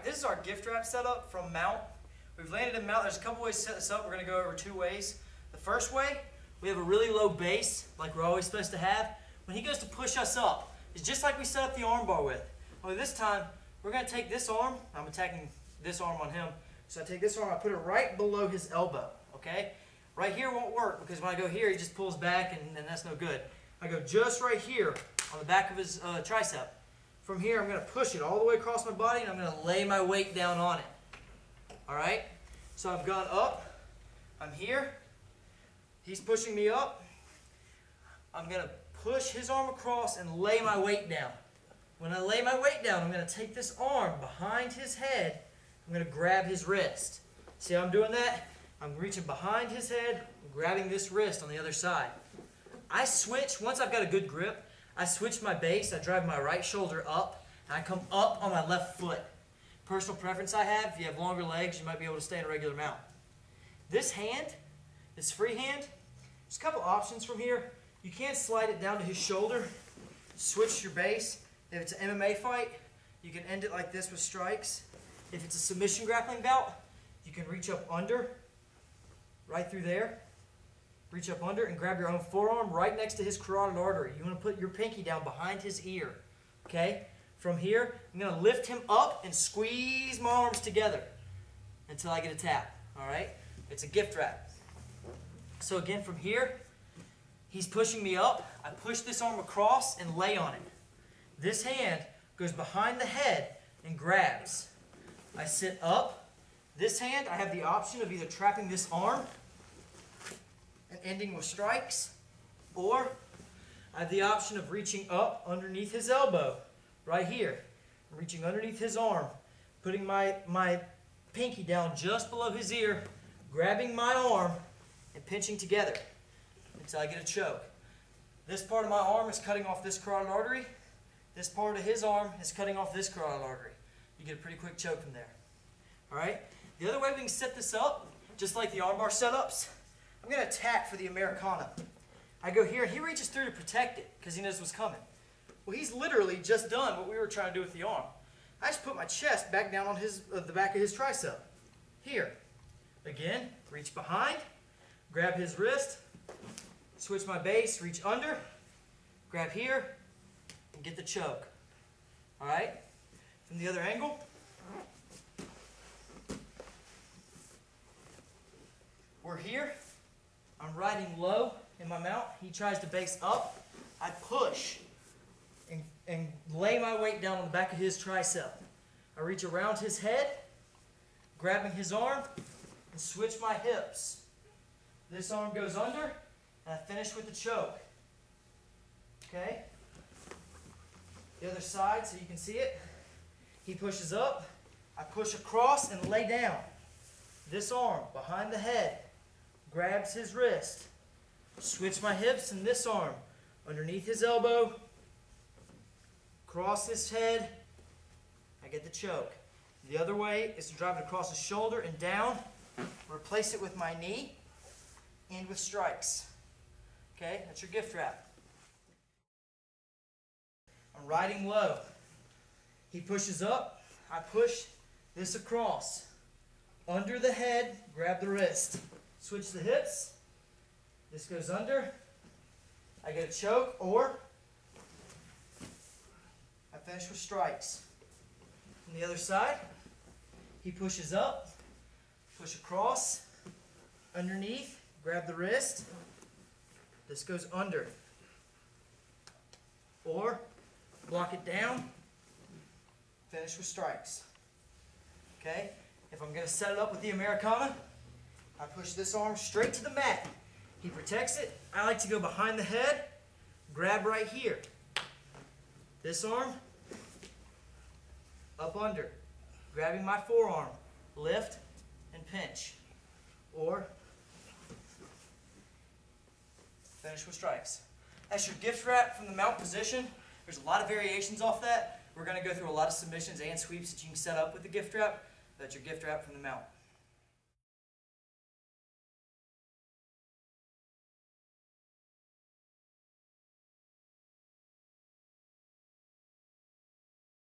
this is our gift wrap setup from mount. We've landed in mount. There's a couple ways to set this up. We're going to go over 2 ways. The first way, we have a really low base, like we're always supposed to have. When he goes to push us up, it's just like we set up the arm bar with. Only this time, we're going to take this arm. I'm attacking this arm on him. So I take this arm, I put it right below his elbow, okay? Right here won't work because when I go here, he just pulls back and that's no good. I go just right here on the back of his tricep. From here, I'm going to push it all the way across my body and I'm going to lay my weight down on it. All right? So I've gone up. I'm here. He's pushing me up. I'm going to push his arm across and lay my weight down. When I lay my weight down, I'm going to take this arm behind his head. I'm going to grab his wrist. See how I'm doing that? I'm reaching behind his head, grabbing this wrist on the other side. I switch, once I've got a good grip, I switch my base, I drive my right shoulder up, and I come up on my left foot. Personal preference I have, if you have longer legs, you might be able to stay in a regular mount. This hand, this free hand, there's a couple options from here. You can slide it down to his shoulder, switch your base. If it's an MMA fight, you can end it like this with strikes. If it's a submission grappling bout, you can reach up under, right through there. Reach up under and grab your own forearm right next to his carotid artery. You want to put your pinky down behind his ear. Okay? From here, I'm going to lift him up and squeeze my arms together until I get a tap. Alright? It's a gift wrap. So again, from here, he's pushing me up. I push this arm across and lay on it. This hand goes behind the head and grabs. I sit up. This hand, I have the option of either trapping this arm and ending with strikes, or I have the option of reaching up underneath his elbow, right here, reaching underneath his arm, putting my pinky down just below his ear, grabbing my arm, and pinching together until I get a choke. This part of my arm is cutting off this carotid artery. This part of his arm is cutting off this carotid artery. You get a pretty quick choke from there. All right? The other way we can set this up, just like the armbar setups, I'm going to attack for the Americana. I go here, and he reaches through to protect it because he knows what's coming. Well, he's literally just done what we were trying to do with the arm. I just put my chest back down on the back of his tricep. Here. Again, reach behind, grab his wrist, switch my base, reach under, grab here, and get the choke. All right? From the other angle. We're here. I'm riding low in my mount. He tries to base up. I push and lay my weight down on the back of his tricep. I reach around his head, grabbing his arm, and switch my hips. This arm goes under, and I finish with the choke. Okay? The other side so you can see it. He pushes up. I push across and lay down. This arm behind the head grabs his wrist. Switch my hips and this arm underneath his elbow. Cross his head. I get the choke. The other way is to drive it across his shoulder and down. Replace it with my knee. End with strikes. Okay, that's your gift wrap. I'm riding low. He pushes up. I push this across. Under the head, grab the wrist. Switch the hips. This goes under. I get a choke, or I finish with strikes. On the other side, he pushes up, push across, underneath, grab the wrist. This goes under. Or block it down, finish with strikes. Okay? If I'm going to set it up with the Americana, I push this arm straight to the mat. He protects it. I like to go behind the head, grab right here. This arm, up under, grabbing my forearm, lift and pinch. Or finish with strikes. That's your gift wrap from the mount position. There's a lot of variations off that. We're going to go through a lot of submissions and sweeps that you can set up with the gift wrap. That's your gift wrap from the mount.